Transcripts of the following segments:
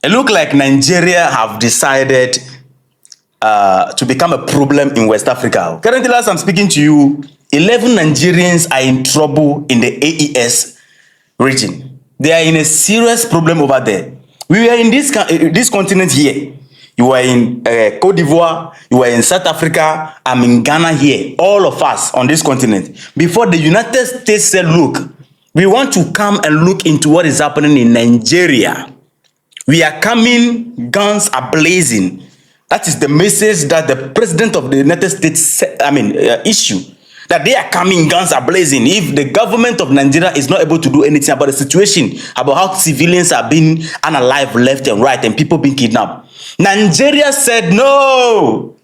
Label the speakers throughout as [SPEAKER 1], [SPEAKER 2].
[SPEAKER 1] It looks like Nigeria have decided to become a problem in West Africa. Currently, as I'm speaking to you, 11 Nigerians are in trouble in the AES region. They are in a serious problem over there. We are in this continent here. You are in Cote d'Ivoire, you are in South Africa, I'm in Ghana here, all of us on this continent. Before the United States said, look, we want to come and look into what is happening in Nigeria. We are coming, guns are blazing. That is the message that the President of the United States issued. That they are coming, guns are blazing. If the government of Nigeria is not able to do anything about the situation, about how civilians are being unalive left and right and people being kidnapped, Nigeria said no.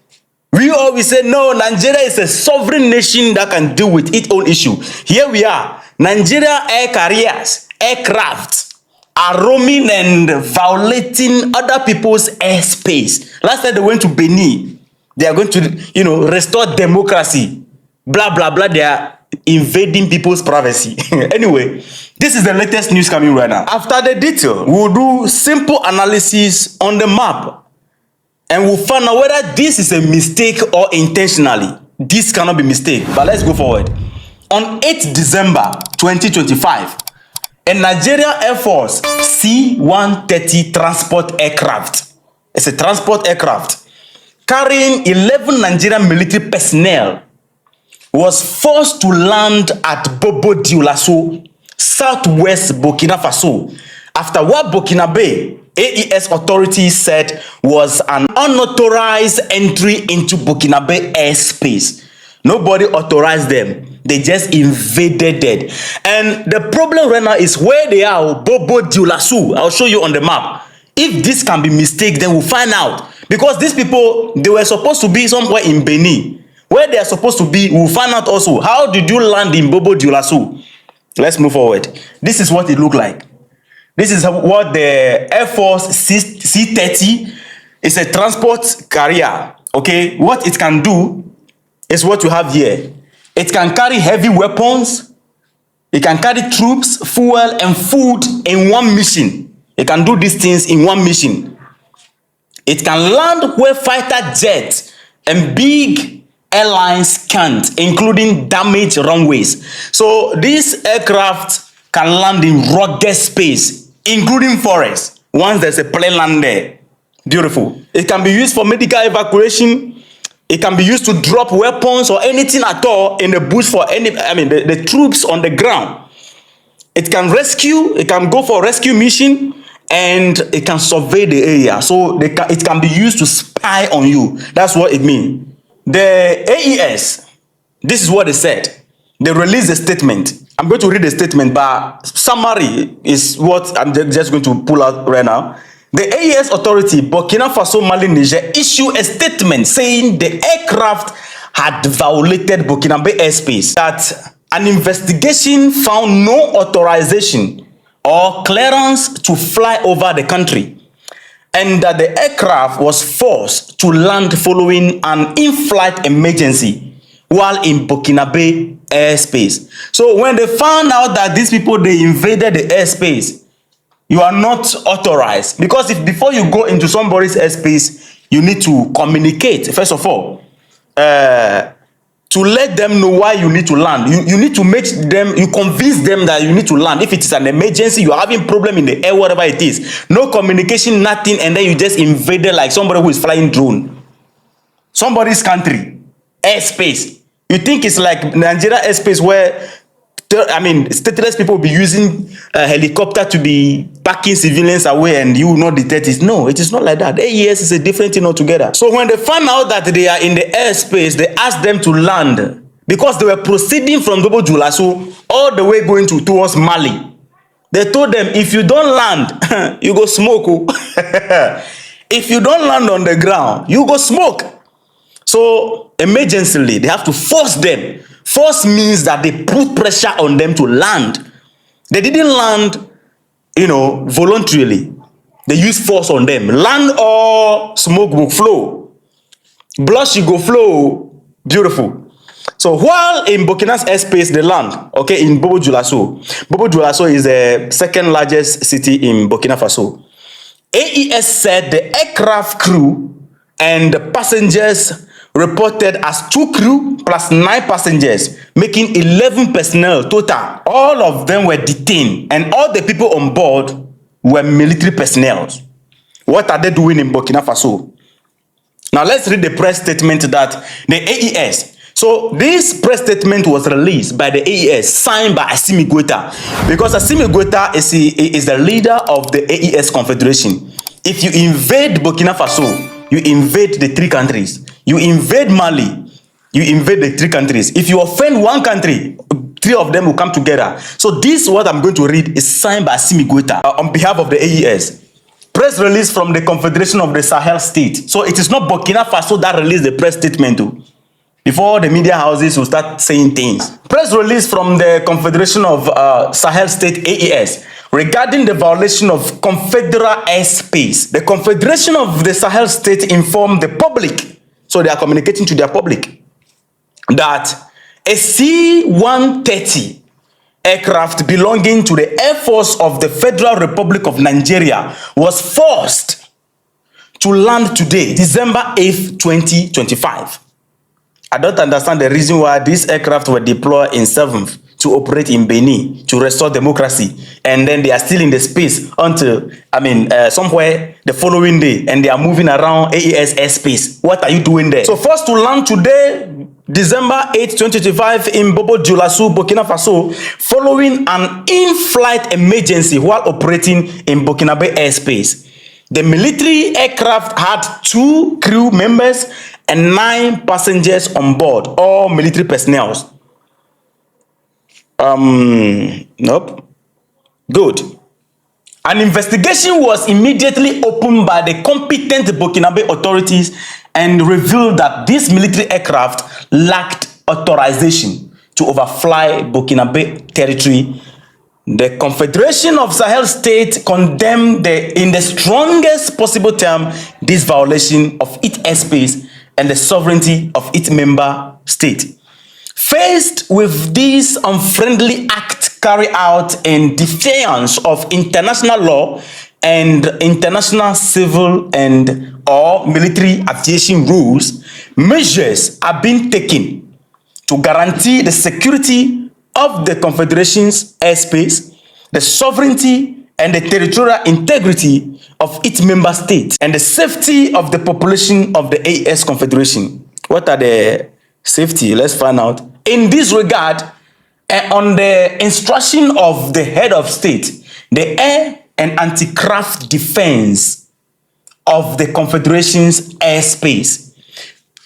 [SPEAKER 1] We always say no. Nigeria is a sovereign nation that can deal with its own issue. Here we are. Nigeria air carriers, aircraft are roaming and violating other people's airspace. Last time they went to Benin. They are going to, restore democracy. Blah, blah, blah. They are invading people's privacy. Anyway, this is the latest news coming right now. After the detail, we'll do simple analysis on the map. And we'll find out whether this is a mistake or intentionally. This cannot be mistake. But let's go forward. On 8th December 2025, a Nigerian Air Force C-130 transport aircraft. It's a transport aircraft carrying 11 Nigerian military personnel was forced to land at Bobo Dioulasso, southwest Burkina Faso, after what Burkina Faso AES authorities said was an unauthorized entry into Burkina Faso airspace. Nobody authorized them. They just invaded it. And the problem right now is where they are, Bobo Dioulasso. I'll show you on the map. If this can be mistake, then we'll find out. Because these people, they were supposed to be somewhere in Benin. Where they are supposed to be, we'll find out also. How did you land in Bobo Dioulasso? Let's move forward. This is what it looked like. This is what the Air Force C-130 is, a transport carrier. Okay, what it can do is what you have here. It can carry heavy weapons. It can carry troops, fuel, and food in one mission. It can do these things in one mission. It can land where fighter jets and big airlines can't, including damaged runways. So these aircraft can land in rugged space, including forests, once there's a plane land there. Beautiful. It can be used for medical evacuation. It can be used to drop weapons or anything at all in the bush for the troops on the ground. It can rescue, it can go for a rescue mission, and it can survey the area. So it can be used to spy on you. That's what it means. The AES, this is what they said. They released a statement. I'm going to read the statement, but summary is what I'm just going to pull out right now. The AES authority, Burkina Faso, Mali, Niger, issued a statement saying the aircraft had violated Burkina Faso airspace. That an investigation found no authorization or clearance to fly over the country, and that the aircraft was forced to land following an in-flight emergency while in Burkina Faso airspace. So when they found out that these people, they invaded the airspace, you are not authorized. Because if before you go into somebody's airspace, you need to communicate, first of all, to let them know why you need to land. You need to make them, you convince them that you need to land. If it is an emergency, you're having problem in the air, whatever it is. No communication, nothing, and then you just invaded like somebody who is flying drone. Somebody's country, airspace. You think it's like Nigeria airspace where, stateless people will be using a helicopter to be packing civilians away and you will not detect it. No, it is not like that. AES is a different thing altogether. So when they found out that they are in the airspace, they asked them to land because they were proceeding from Bobo Dioulasso all the way going towards Mali. They told them, if you don't land, you go smoke. If you don't land on the ground, you go smoke. So emergently, they have to force them. Force means that they put pressure on them to land. They didn't land, voluntarily. They use force on them. Land or smoke will flow. Blood should go flow. Beautiful. So while in Burkina's airspace, they land, okay, in Bobo Dioulasso. Bobo Dioulasso is the second largest city in Burkina Faso. AES said the aircraft crew and the passengers reported as 2 crew plus 9 passengers, making 11 personnel total. All of them were detained, and all the people on board were military personnel. What are they doing in Burkina Faso? Now let's read the press statement that the AES. So this press statement was released by the AES, signed by Assimi Goïta, because Assimi Goïta is the leader of the AES Confederation. If you invade Burkina Faso, you invade the 3 countries. You invade Mali, you invade the 3 countries. If you offend one country, 3 of them will come together. So this, what I'm going to read, is signed by Assimi Goïta on behalf of the AES. Press release from the Confederation of the Sahel States. So it is not Burkina Faso that released the press statement too, before the media houses will start saying things. Press release from the Confederation of Sahel State AES regarding the violation of confederal airspace. The Confederation of the Sahel State informed the public, so they are communicating to their public, that a C-130 aircraft belonging to the Air Force of the Federal Republic of Nigeria was forced to land today, December 8th, 2025. I don't understand the reason why these aircraft were deployed in 7th to operate in Benin to restore democracy, and then they are still in the space until, somewhere the following day, and they are moving around AES airspace. What are you doing there? So forced to land today, December 8, 2025 in Bobo Dioulasso, Burkina Faso, following an in-flight emergency while operating in Burkinabe airspace. The military aircraft had 2 crew members and 9 passengers on board, all military personnel. Nope. Good. An investigation was immediately opened by the competent Burkinabe authorities and revealed that this military aircraft lacked authorization to overfly Burkinabe territory. The Confederation of Sahel States condemned in the strongest possible term this violation of its airspace and the sovereignty of its member state. Faced with this unfriendly act carried out in defiance of international law and international civil and or military aviation rules, measures are being taken to guarantee the security of the Confederation's airspace, the sovereignty and the territorial integrity of its member states, and the safety of the population of the AES Confederation. What are the safety? Let's find out. In this regard, on the instruction of the head of state, the air and anti-craft defense of the Confederation's airspace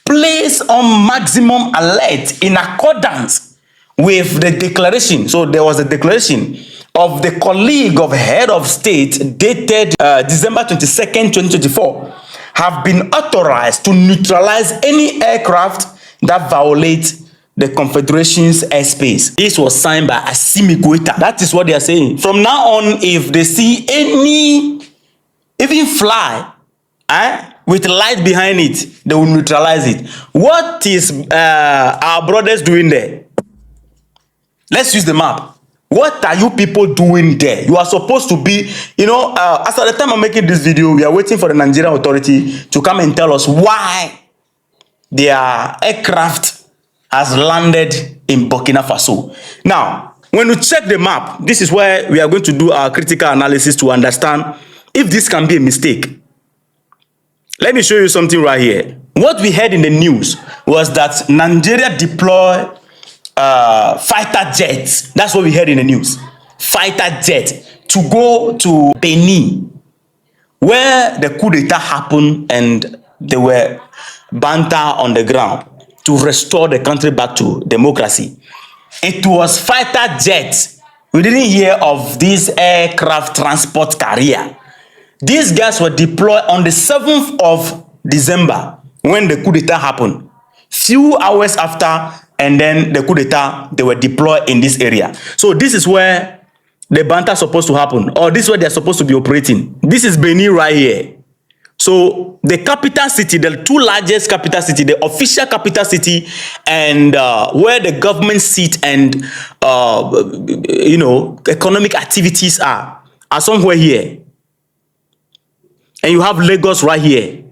[SPEAKER 1] place on maximum alert in accordance with the declaration. So there was a declaration of the colleague of head of state dated December 22nd, 2024, have been authorized to neutralize any aircraft that violate the Confederation's airspace. This was signed by Assimi Goïta. That is what they are saying. From now on, if they see any, even fly, with light behind it, they will neutralize it. What is our brothers doing there? Let's use the map. What are you people doing there? You are supposed to be, as at the time I'm making this video, we are waiting for the Nigerian authority to come and tell us why their aircraft has landed in Burkina Faso. Now, when we check the map, this is where we are going to do our critical analysis to understand if this can be a mistake. Let me show you something right here. What we heard in the news was that Nigeria deployed fighter jets. That's what we heard in the news. Fighter jet to go to Benin, where the coup d'etat happened and they were banter on the ground to restore the country back to democracy. It was fighter jets. We didn't hear of this aircraft transport carrier. These guys were deployed on the 7th of December when the coup d'etat happened. Few hours after, and then the coup d'etat, they were deployed in this area. So this is where the banter is supposed to happen, or this is where they're supposed to be operating. This is Benin right here. So the capital city, the 2 largest capital city, the official capital city, and where the government seat and economic activities are somewhere here. and you have Lagos right here.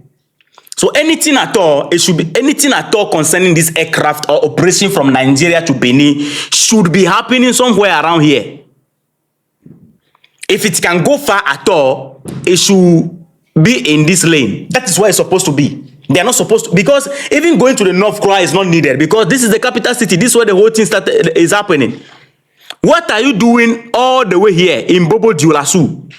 [SPEAKER 1] So anything at all, it should be anything at all concerning this aircraft or operation from Nigeria to Benin should be happening somewhere around here. If it can go far at all, it should be in this lane. That is where it's supposed to be. They are not supposed to, because even going to the North Korea is not needed, because this is the capital city. This is where the whole thing is happening. What are you doing all the way here in Bobo Dioulasso?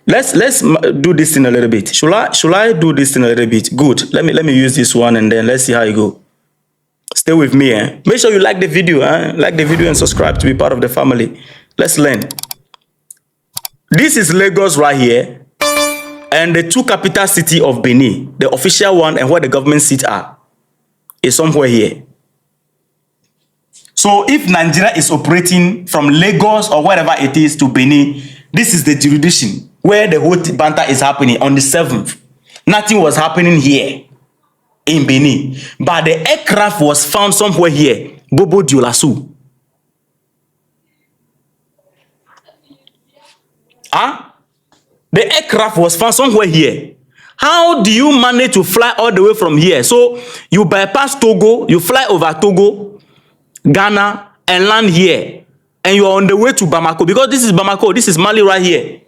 [SPEAKER 1] Let's do this in a little bit. Should I do this in a little bit? Good. Let me use this one and then let's see how it go. Stay with me. Make sure you like the video. Like the video and subscribe to be part of the family. Let's learn. This is Lagos right here, and the two capital city of Benin, the official one and where the government seats are, is somewhere here. So if Nigeria is operating from Lagos or wherever it is to Benin, this is the jurisdiction where the whole banter is happening on the 7th. Nothing was happening here in Benin, but the aircraft was found somewhere here, Bobo Dioulasso. The aircraft was found somewhere here. How do you manage to fly all the way from here? So you bypass Togo, you fly over Togo, Ghana, and land here, and you are on the way to Bamako, because this is Bamako, this is Mali right here.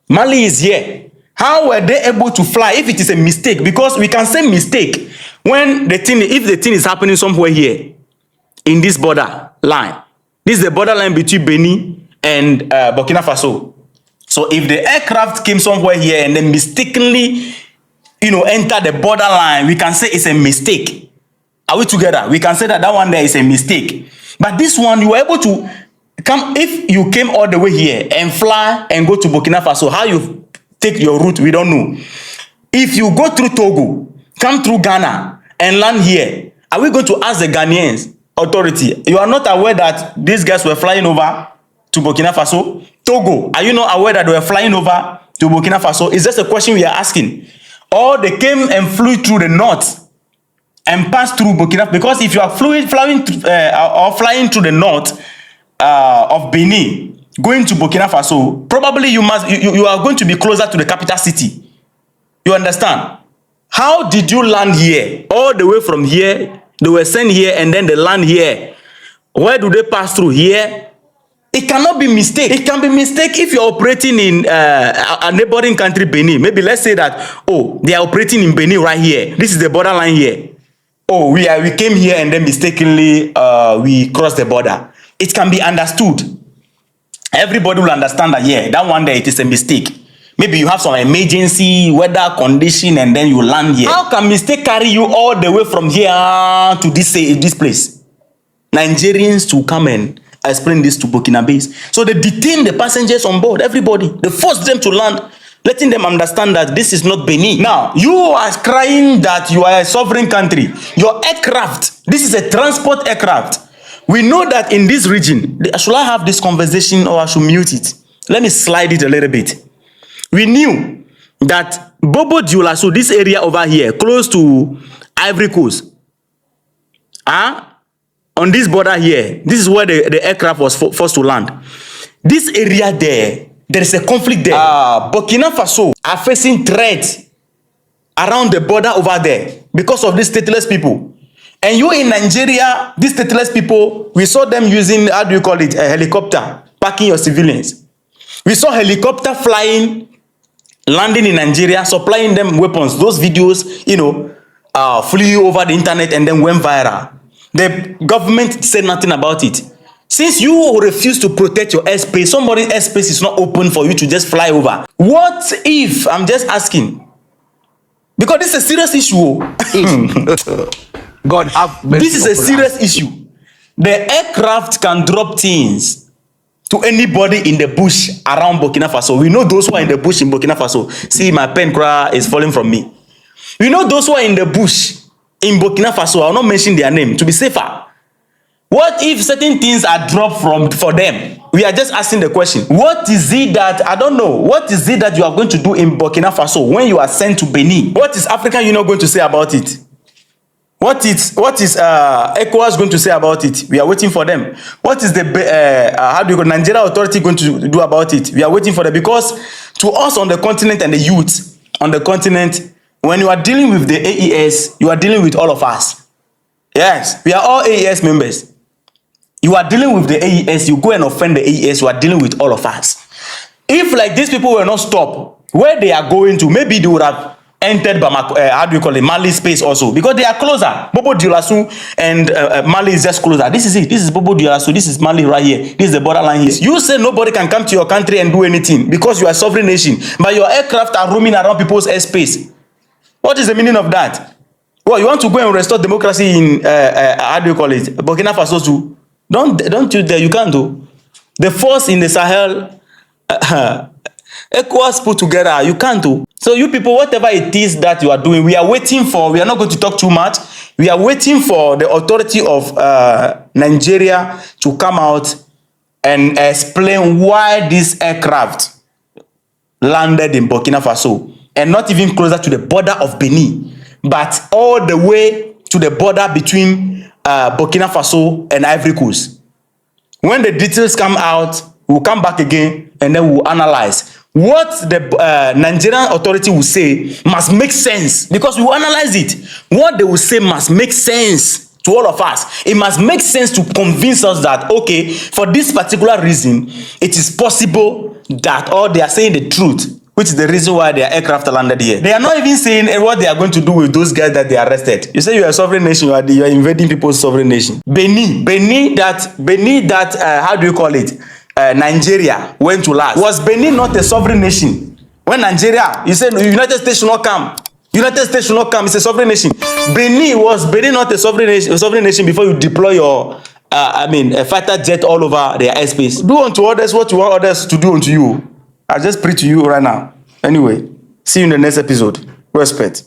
[SPEAKER 1] Mali is here. How were they able to fly if it is a mistake? Because we can say mistake when the thing, if the thing is happening somewhere here in this border line. This is the borderline between Benin and Burkina Faso. So if the aircraft came somewhere here and then mistakenly, enter the borderline, we can say it's a mistake. Are we together? We can say that one there is a mistake. But this one, you were able to come, if you came all the way here and fly and go to Burkina Faso, how you take your route, we don't know. If you go through Togo, come through Ghana and land here, are we going to ask the Ghanaians authority? You are not aware that these guys were flying over to Burkina Faso? Togo, are you not aware that they were flying over to Burkina Faso? Is just a question we are asking. Or they came and flew through the north and passed through Burkina Faso? Because if you are flying through the north of Benin, going to Burkina Faso, probably you are going to be closer to the capital city. You understand? How did you land here? All the way from here, they were sent here and then they land here. Where do they pass through? Here? It cannot be mistake. It can be mistake if you're operating in a neighboring country, Benin. Maybe let's say that, they are operating in Benin right here. This is the borderline here. We came here and then mistakenly we crossed the border. It can be understood. Everybody will understand that, that one day it is a mistake. Maybe you have some emergency weather condition and then you land here. How can mistake carry you all the way from here to this place? Nigerians to come and explain this to Burkinabes. So they detain the passengers on board, everybody. They force them to land, letting them understand that this is not Benin. Now, you are crying that you are a sovereign country. Your aircraft, this is a transport aircraft. We know that in this region, should I have this conversation or I should mute it? Let me slide it a little bit. We knew that Bobo Dioulasso, this area over here, close to Ivory Coast, on this border here, this is where the aircraft was forced to land. This area there is a conflict there. Burkina Faso are facing threats around the border over there because of these stateless people. And you in Nigeria, these stateless people, we saw them using, how do you call it, a helicopter, packing your civilians. We saw helicopter flying, landing in Nigeria, supplying them weapons. Those videos, flew over the internet and then went viral. The government said nothing about it. Since you refuse to protect your airspace, somebody's airspace is not open for you to just fly over. What if, I'm just asking, because this is a serious issue.
[SPEAKER 2] God have mercy.
[SPEAKER 1] This is a serious issue. The aircraft can drop things to anybody in the bush around Burkina Faso. We know those who are in the bush in Burkina Faso. See, my pen is falling from me. We know those who are in the bush in Burkina Faso. I will not mention their name to be safer. What if certain things are dropped for them? We are just asking the question. What is it that, I don't know, what is it that you are going to do in Burkina Faso when you are sent to Benin? What is African Union going to say about it? What is ECOWAS going to say about it? We are waiting for them. What is the Nigerian authority going to do about it? We are waiting for them, because to us on the continent and the youth on the continent, when you are dealing with the AES, you are dealing with all of us. Yes, we are all AES members. You are dealing with the AES, you go and offend the AES, you are dealing with all of us. If like these people were not stopped, where they are going to, maybe they would have entered Bamako, Mali space also, because they are closer. Bobo Dioulasso and Mali is just closer. This is it. This is Bobo Dioulasso. This is Mali right here. This is the borderline here. You say nobody can come to your country and do anything because you are a sovereign nation, but your aircraft are roaming around people's airspace. What is the meaning of that? Well, you want to go and restore democracy in Burkina Faso too? Don't you dare. You can't do. The force in the Sahel, ECOWAS put together, you can't do. So you people, whatever it is that you are doing, we are waiting for, we are not going to talk too much. We are waiting for the authority of Nigeria to come out and explain why this aircraft landed in Burkina Faso, and not even closer to the border of Benin, but all the way to the border between Burkina Faso and Ivory Coast. When the details come out, we'll come back again and then we'll analyze. What the Nigerian authority will say must make sense, because we will analyze it. What they will say must make sense to all of us. It must make sense to convince us that, okay, for this particular reason, it is possible that, or they are saying the truth, which is the reason why their aircraft landed here. They are not even saying what they are going to do with those guys that they arrested. You say you are a sovereign nation, you are invading people's sovereign nation. Benin, how do you call it? Nigeria went to last. Was Benin not a sovereign nation? When Nigeria, you said United States should not come. United States should not come. It's a sovereign nation. Was Benin not a sovereign nation before you deploy your, a fighter jet all over their airspace? Do unto others what you want others to do unto you. I just preach to you right now. Anyway, see you in the next episode. Respect.